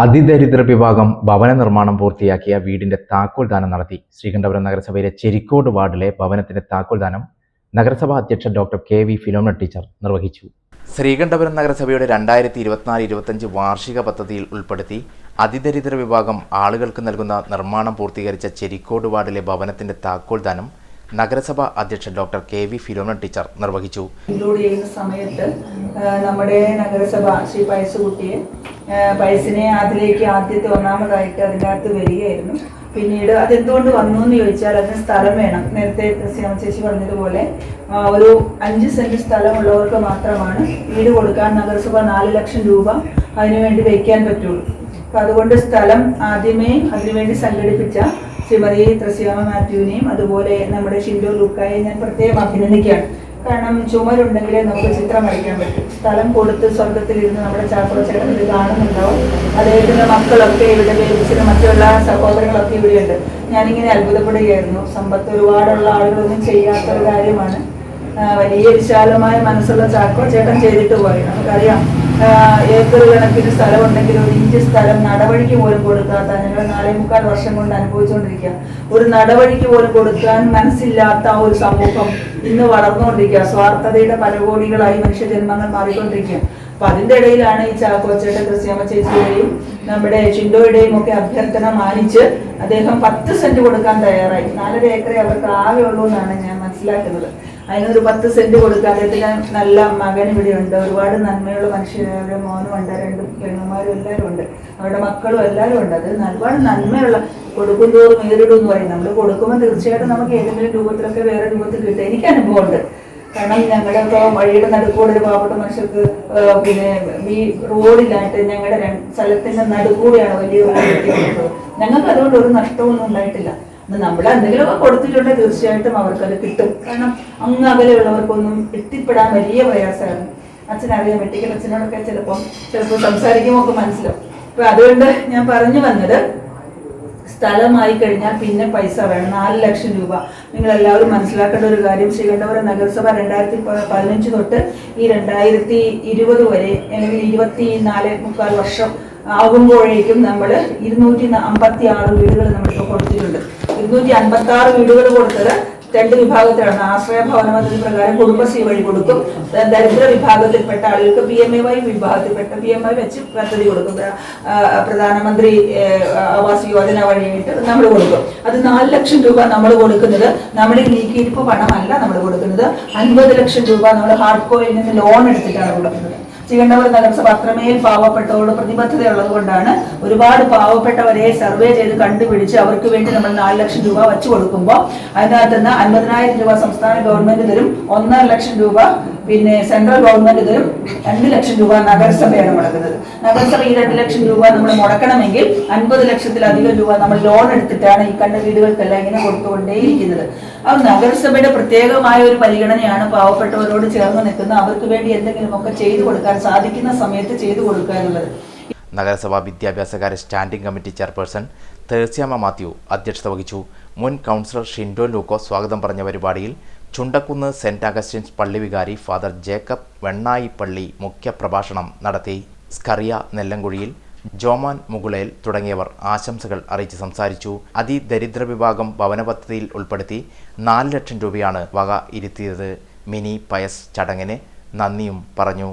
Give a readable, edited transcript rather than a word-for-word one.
അതിദരിദ്ര വിഭാഗം ഭവന നിർമ്മാണം പൂർത്തിയാക്കിയ വീടിന്റെ താക്കോൽദാനം നടത്തി. ശ്രീകണ്ഠപുരം നഗരസഭയിലെ ചെരിക്കോട് വാർഡിലെ ഭവനത്തിന്റെ താക്കോൽദാനം നഗരസഭാ അധ്യക്ഷ ഡോക്ടർ കെ.വി. ഫിലോമിന ടീച്ചർ നിർവഹിച്ചു. ശ്രീകണ്ഠപുരം നഗരസഭയുടെ 2024-25 വാർഷിക പദ്ധതിയിൽ ഉൾപ്പെടുത്തി അതിദരിദ്ര വിഭാഗം ആളുകൾക്ക് നൽകുന്ന നിർമ്മാണം പൂർത്തീകരിച്ച ചെരിക്കോട് വാർഡിലെ ഭവനത്തിന്റെ താക്കോൽദാനം നഗരസഭ അധ്യക്ഷ ഡോക്ടർ കെ.വി. ഫിലോമിന ടീച്ചർ നിർവഹിച്ചു. ഇൻക്ലൂഡ് ചെയ്യുന്ന സമയത്ത് നമ്മുടെ നഗരസഭ ശ്രീ പയസുകുട്ടിയെ പയസിനെ അതിലേക്ക് ആദ്യത്തെ ഒന്നാമതായിട്ട് അതിൻ്റെ അകത്ത് വരികയായിരുന്നു. പിന്നീട് അതെന്തുകൊണ്ട് വന്നു എന്ന് ചോദിച്ചാൽ അതിന് സ്ഥലം വേണം. നേരത്തെ ചേച്ചി പറഞ്ഞതുപോലെ ഒരു 5 സെന്റ് സ്ഥലമുള്ളവർക്ക് മാത്രമാണ് വീട് കൊടുക്കാൻ നഗരസഭ 4 ലക്ഷം രൂപ അതിനുവേണ്ടി വയ്ക്കാൻ പറ്റുള്ളൂ. അപ്പം അതുകൊണ്ട് സ്ഥലം ആദ്യമേ അതിനുവേണ്ടി സംഘടിപ്പിച്ച ശ്രീമതി ത്രസ്യാമ മാത്യുവിനെയും അതുപോലെ നമ്മുടെ ഷിൻഡോ ലൂക്കായെ ഞാൻ പ്രത്യേകം അഭിനന്ദിക്കുകയാണ്. കാരണം ചുമരുണ്ടെങ്കിലേ നമുക്ക് ചിത്രം വരയ്ക്കാൻ പറ്റും. സ്ഥലം കൊടുത്ത് സ്വർഗത്തിലിരുന്ന് നമ്മുടെ ചാക്കോ ചേട്ടൻ ഇത് കാണുന്നുണ്ടാവും. അദ്ദേഹത്തിൻ്റെ മക്കളൊക്കെ ഇവിടെ ബേബിസിന് മറ്റുള്ള സഹോദരങ്ങളൊക്കെ ഇവിടെയുണ്ട്. ഞാനിങ്ങനെ അത്ഭുതപ്പെടുകയായിരുന്നു. സമ്പത്ത് ഒരുപാടുള്ള ആളുകളൊന്നും ചെയ്യാത്ത ഒരു കാര്യമാണ്. വലിയ വിശാലമായ മനസ്സുള്ള ചാക്കോ ചേട്ടൻ ചെയ്തിട്ട് പോയി. നമുക്കറിയാം ഏക്കർ കണക്കിന് സ്ഥലം ഉണ്ടെങ്കിൽ 1 ഇഞ്ച് സ്ഥലം നടവഴിക്ക് പോലും കൊടുക്കാത്ത ഞങ്ങൾ 4.25 വർഷം കൊണ്ട് അനുഭവിച്ചുകൊണ്ടിരിക്കുക. ഒരു നടവഴിക്ക് പോലും കൊടുക്കാൻ മനസ്സില്ലാത്ത ഒരു സമൂഹം ഇന്ന് വളർന്നുകൊണ്ടിരിക്കുക. സ്വാർത്ഥതയുടെ പലകോടികളായി മനുഷ്യജന്മങ്ങൾ മാറിക്കൊണ്ടിരിക്കുക. അപ്പൊ അതിന്റെ ഇടയിലാണ് ഈ ചാക്കോച്ചയുടെ ത്രസ്യാമ ചേച്ചിയുടെയും നമ്മുടെ ചിൻഡോയുടെയും ഒക്കെ അഭ്യർത്ഥന മാനിച്ച് അദ്ദേഹം 10 സെന്റ് കൊടുക്കാൻ തയ്യാറായി. 4.5 ഏക്കറേ അവർക്ക് ആകെ ഉള്ളൂ എന്നാണ് ഞാൻ മനസ്സിലാക്കുന്നത്. അതിനൊരു 10 സെന്റ് കൊടുക്കുക. അദ്ദേഹത്തിന് നല്ല മകൻ ഇവിടെ ഉണ്ട്. ഒരുപാട് നന്മയുള്ള മനുഷ്യരുടെ മോനും ഉണ്ട്, 2 പെണ്ണുമാരും എല്ലാവരും ഉണ്ട്, അവരുടെ മക്കളും എല്ലാവരും ഉണ്ട്. അത് ഒരുപാട് നന്മയുള്ള കൊടുക്കും തോറും ഏറിടും എന്ന് പറയും. നമ്മൾ കൊടുക്കുമ്പോൾ തീർച്ചയായിട്ടും നമുക്ക് ഏതെങ്കിലും രൂപത്തിലൊക്കെ വേറെ രൂപത്തിൽ കിട്ടും. എനിക്ക് അനുഭവമുണ്ട്. കാരണം ഞങ്ങളുടെ വഴിയുടെ നടുക്കൂടെ ഒരു പാവപ്പെട്ട മനുഷ്യർക്ക് പിന്നെ ഈ റോഡിലായിട്ട് ഞങ്ങളുടെ സ്ഥലത്തിന്റെ നടുക്കൂടെയാണ് വലിയ റോഡ് കിട്ടിയിട്ടുള്ളത്. ഞങ്ങൾക്ക് അതുകൊണ്ട് ഒരു നഷ്ടമൊന്നും ഉണ്ടായിട്ടില്ല. നമ്മൾ എന്തെങ്കിലുമൊക്കെ കൊടുത്തിട്ടുണ്ടെങ്കിൽ തീർച്ചയായിട്ടും അവർക്കത് കിട്ടും. കാരണം അങ്ങ് അകലെയുള്ളവർക്കൊന്നും എത്തിപ്പെടാൻ വലിയ പ്രയാസമാണ്. അച്ഛനറിയാം, വെട്ടിക്കൽ അച്ഛനോടൊക്കെ ചിലപ്പോൾ സംസാരിക്കുമ്പോൾ ഒക്കെ മനസ്സിലാവും. അപ്പൊ അതുകൊണ്ട് ഞാൻ പറഞ്ഞു വന്നത്, സ്ഥലമായി കഴിഞ്ഞാൽ പിന്നെ പൈസ വേണം. 4 ലക്ഷം രൂപ. നിങ്ങൾ എല്ലാവരും മനസ്സിലാക്കേണ്ട ഒരു കാര്യം, ശ്രീകണ്ഠപുരം നഗരസഭ 2015 തൊട്ട് ഈ 2020 വരെ അല്ലെങ്കിൽ 24-25 വർഷം ആകുമ്പോഴേക്കും നമ്മൾ 256 വീടുകൾ നമ്മളിപ്പോൾ കൊടുത്തിട്ടുണ്ട്. 256 വീടുകൾ കൊടുത്തത് 2 വിഭാഗത്തിലാണ്. ആശ്രയ ഭവന പദ്ധതി പ്രകാരം കുടുംബശ്രീ വഴി കൊടുക്കും. ദരിദ്ര വിഭാഗത്തിൽപ്പെട്ട ആളുകൾക്ക് PMAY വിഭാഗത്തിൽപ്പെട്ട PMAY വെച്ച് പദ്ധതി കൊടുക്കും. പ്രധാനമന്ത്രി ആവാസ് യോജന വഴിയായിട്ട് നമ്മൾ കൊടുക്കും. അത് 4 ലക്ഷം രൂപ നമ്മൾ കൊടുക്കുന്നത് നമ്മുടെ നീക്കിയിരിപ്പ് പണമല്ല. നമ്മൾ കൊടുക്കുന്നത് 50 ലക്ഷം രൂപ നമ്മൾ ഹാർഡ് കോയിൽ നിന്ന് ലോൺ എടുത്തിട്ടാണ് കൊടുക്കുന്നത്. ശ്രീകണ്ഠപുരം നഗരസഭ അത്രമേൽ പാവപ്പെട്ടവരോട് പ്രതിബദ്ധതയുള്ളത് കൊണ്ടാണ് ഒരുപാട് പാവപ്പെട്ടവരെ സർവേ ചെയ്ത് കണ്ടുപിടിച്ച് അവർക്ക് വേണ്ടി നമ്മൾ 4 ലക്ഷം രൂപ വെച്ചു കൊടുക്കുമ്പോൾ അതിനകത്ത് നിന്ന് 50,000 രൂപ സംസ്ഥാന ഗവൺമെന്റ് തരും, 1.5 ലക്ഷം രൂപ പിന്നെ സെൻട്രൽ ഗവൺമെന്റ് തരും, 2 ലക്ഷം രൂപ നഗരസഭയാണ് മുടക്കുന്നത്. നഗരസഭ ഈ 2 ലക്ഷം രൂപ നമ്മൾ മുടക്കണമെങ്കിൽ 50 ലക്ഷത്തിലധികം രൂപ നമ്മൾ ലോൺ എടുത്തിട്ടാണ് ഈ കണ്ട വീടുകൾക്കെല്ലാം ഇങ്ങനെ കൊടുത്തുകൊണ്ടേയിരിക്കുന്നത്. അത് നഗരസഭയുടെ പ്രത്യേകമായ ഒരു പരിഗണനയാണ്. പാവപ്പെട്ടവരോട് ചേർന്ന് നിൽക്കുന്ന അവർക്ക് വേണ്ടി എന്തെങ്കിലുമൊക്കെ ചെയ്തു കൊടുക്കാൻ സാധിക്കുന്ന സമയത്ത് ചെയ്തു കൊടുക്കുക എന്നുള്ളത്. നഗരസഭാ വിദ്യാഭ്യാസകാര്യ സ്റ്റാൻഡിംഗ് കമ്മിറ്റി ചെയർപേഴ്സൺ ത്രസ്യാമ മാത്യു അധ്യക്ഷത വഹിച്ചു. മുൻ കൗൺസിലർ ഷിൻഡോ ലൂക്കോ സ്വാഗതം പറഞ്ഞ പരിപാടിയിൽ ചുണ്ടക്കുന്ന് സെന്റ് അഗസ്റ്റിൻസ് പള്ളി വികാരി ഫാദർ ജേക്കബ് വെണ്ണായിപ്പള്ളി മുഖ്യപ്രഭാഷണം നടത്തി. സ്കറിയ നെല്ലങ്കുഴിയിൽ, ജോമാൻ മുകുളേൽ തുടങ്ങിയവർ ആശംസകൾ അറിയിച്ച് സംസാരിച്ചു. അതിദരിദ്ര വിഭാഗം ഭവന പദ്ധതിയിൽ ഉൾപ്പെടുത്തി 4 ലക്ഷം രൂപയാണ് വക ഇരുത്തിയത്. മിനി പയസ് ചടങ്ങിന് നന്ദിയും പറഞ്ഞു.